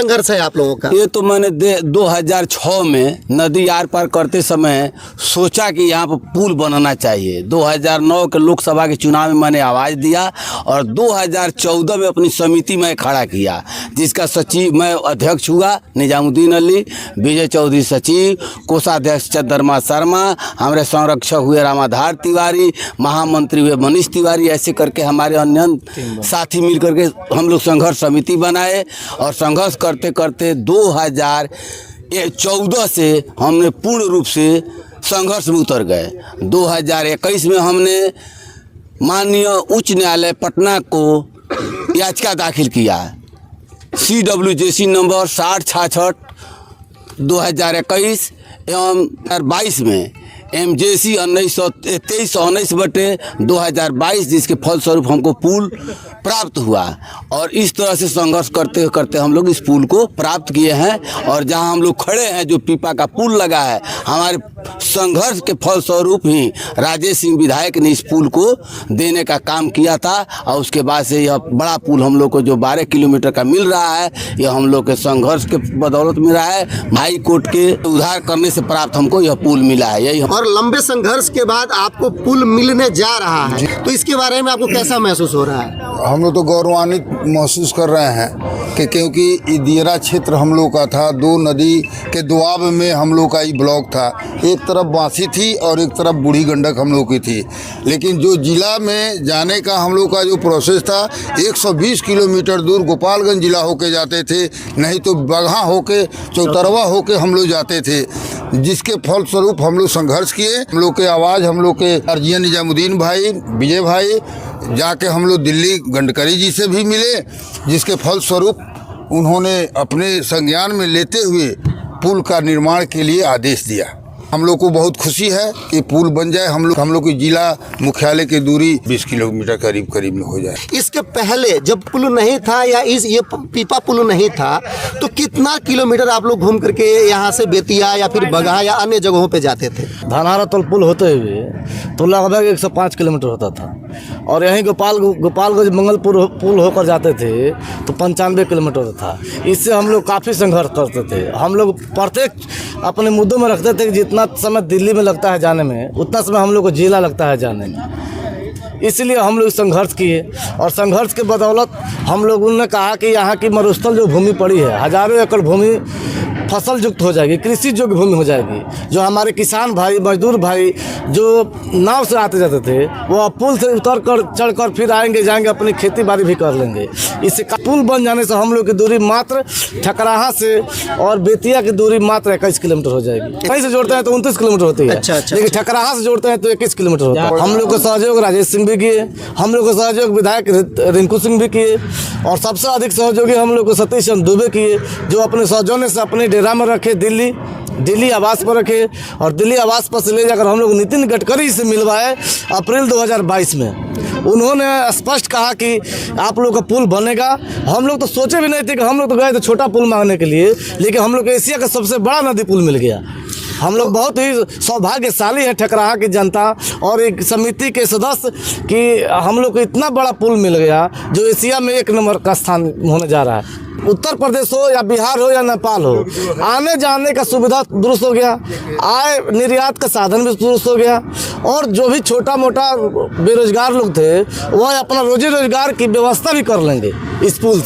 संघर्ष है आप लोगों का? ये तो मैंने 2006 में नदी आर पार करते समय सोचा कि यहाँ पर पुल बनाना चाहिए। 2009 के लोकसभा के चुनाव में मैंने आवाज़ दिया और 2014 में अपनी समिति में खड़ा किया, जिसका सचिव मैं अध्यक्ष हुआ, निजामुद्दीन अली, विजय चौधरी सचिव, कोषाध्यक्ष चंद्रमा शर्मा, हमारे संरक्षक हुए रामाधार तिवारी, महामंत्री हुए मनीष तिवारी। ऐसे करके हमारे अन्य साथी मिल करके हम लोग संघर्ष समिति बनाए और संघर्ष करते करते 2014 से हमने पूर्ण रूप से संघर्ष में उतर गए। 2021 में हमने माननीय उच्च न्यायालय पटना को याचिका दाखिल किया, CWJC नंबर 6066 2021 एवं 2022 में MJC 2319/2022, जिसके फलस्वरूप हमको पुल प्राप्त हुआ। और इस तरह से संघर्ष करते करते हम लोग इस पुल को प्राप्त किए हैं। और जहां हम लोग खड़े हैं, जो पीपा का पुल लगा है, हमारे संघर्ष के फलस्वरूप ही राजेश सिंह विधायक ने इस पुल को देने का काम किया था। और उसके बाद से यह बड़ा पुल हम लोग को जो 12 किलोमीटर का मिल रहा है, यह हम लोग के संघर्ष के बदौलत मिला है। हाई कोर्ट के उधार करने से प्राप्त हमको यह पुल मिला है। यही और लंबे संघर्ष के बाद आपको पुल मिलने जा रहा है, तो इसके बारे में आपको कैसा महसूस हो रहा है? हम लोग तो गौरवान्वित महसूस कर रहे हैं कि क्योंकि दियरा क्षेत्र हम लोग का था, दो नदी के दुआब में हम लोग का ये ब्लॉक था। एक तरफ बांसी थी और एक तरफ बूढ़ी गंडक हम लोग की थी। लेकिन जो जिला में जाने का हम लोग का जो प्रोसेस था, 120 किलोमीटर दूर गोपालगंज जिला होके जाते थे, नहीं तो बगहा होके चौतरवा होके हम लोग जाते थे, जिसके फलस्वरूप हम लोग संघर्ष किए। हम लोग के आवाज़, हम लोग के अर्जियन निजामुद्दीन भाई, विजय भाई, जाके हम लोग दिल्ली गंडकरी जी से भी मिले, जिसके फलस्वरूप उन्होंने अपने संज्ञान में लेते हुए पुल का निर्माण के लिए आदेश दिया। हम लोग को बहुत खुशी है कि पुल बन जाए। हम लोग की जिला मुख्यालय की दूरी 20 किलोमीटर करीब में हो जाए। इसके पहले जब पुल नहीं था या ये पीपा पुल नहीं था, तो कितना किलोमीटर आप लोग घूम करके यहाँ से बेतिया या फिर बगहा या अन्य जगहों पे जाते थे? धनहारा तल पुल होते हुए तो लगभग 105 किलोमीटर होता था। और यहीं गोपालगंज मंगलपुर पुल होकर जाते थे तो 95 किलोमीटर था। इससे हम लोग काफ़ी संघर्ष करते थे। हम लोग प्रत्येक अपने मुद्दों में रखते थे कि जितना समय दिल्ली में लगता है जाने में, उतना समय हम लोग को जिला लगता है जाने में। इसलिए हम लोग संघर्ष किए और संघर्ष के बदौलत हम लोगों ने कहा कि यहाँ की मरुस्थल जो भूमि पड़ी है, हजारों एकड़ भूमि फसल युक्त हो जाएगी, कृषि योग्य भूमि हो जाएगी। जो हमारे किसान भाई, मजदूर भाई जो नाव से आते जाते थे, वो पुल से उतर कर चढ़ कर फिर आएंगे जाएंगे, अपनी खेती बाड़ी भी कर लेंगे। इससे पुल बन जाने से हम लोग की दूरी मात्र ठकराहा से और बेतिया की दूरी मात्र 21 किलोमीटर हो जाएगी। कहीं से जोड़ते हैं तो 29 किलोमीटर होती है, लेकिन ठकराहा से जोड़ते हैं तो 21 किलोमीटर होता है। हम लोग का सहयोग राजेश सिंह भी किए, हम लोग का सहयोग विधायक रिंकू सिंह भी किए, और सबसे अधिक सहयोगी हम लोग को सतीश चंद्र दुबे किए, जो अपने सौजन्य से अपने डेरा में रखे, दिल्ली आवास पर रखे। और दिल्ली आवास पर से ले जाकर हम लोग नितिन गडकरी से मिलवाए अप्रैल 2022 में। उन्होंने स्पष्ट कहा कि आप लोग का पुल बनेगा। हम लोग तो सोचे भी नहीं थे कि हम लोग तो गए थे छोटा पुल मांगने के लिए, लेकिन हम लोग को एशिया का सबसे बड़ा नदी पुल मिल गया। हम लोग बहुत ही सौभाग्यशाली है, ठकराहा की जनता और एक समिति के सदस्य, कि हम लोग को इतना बड़ा पुल मिल गया जो एशिया में 1 नंबर का स्थान होने जा रहा है। उत्तर प्रदेश हो या बिहार हो या नेपाल हो, आने जाने का सुविधा दुरुस्त हो गया, आय निर्यात का साधन भी दुरुस्त हो गया। और जो भी छोटा मोटा बेरोजगार लोग थे, वह अपना रोजी रोजगार की व्यवस्था भी कर लेंगे इस पुल से।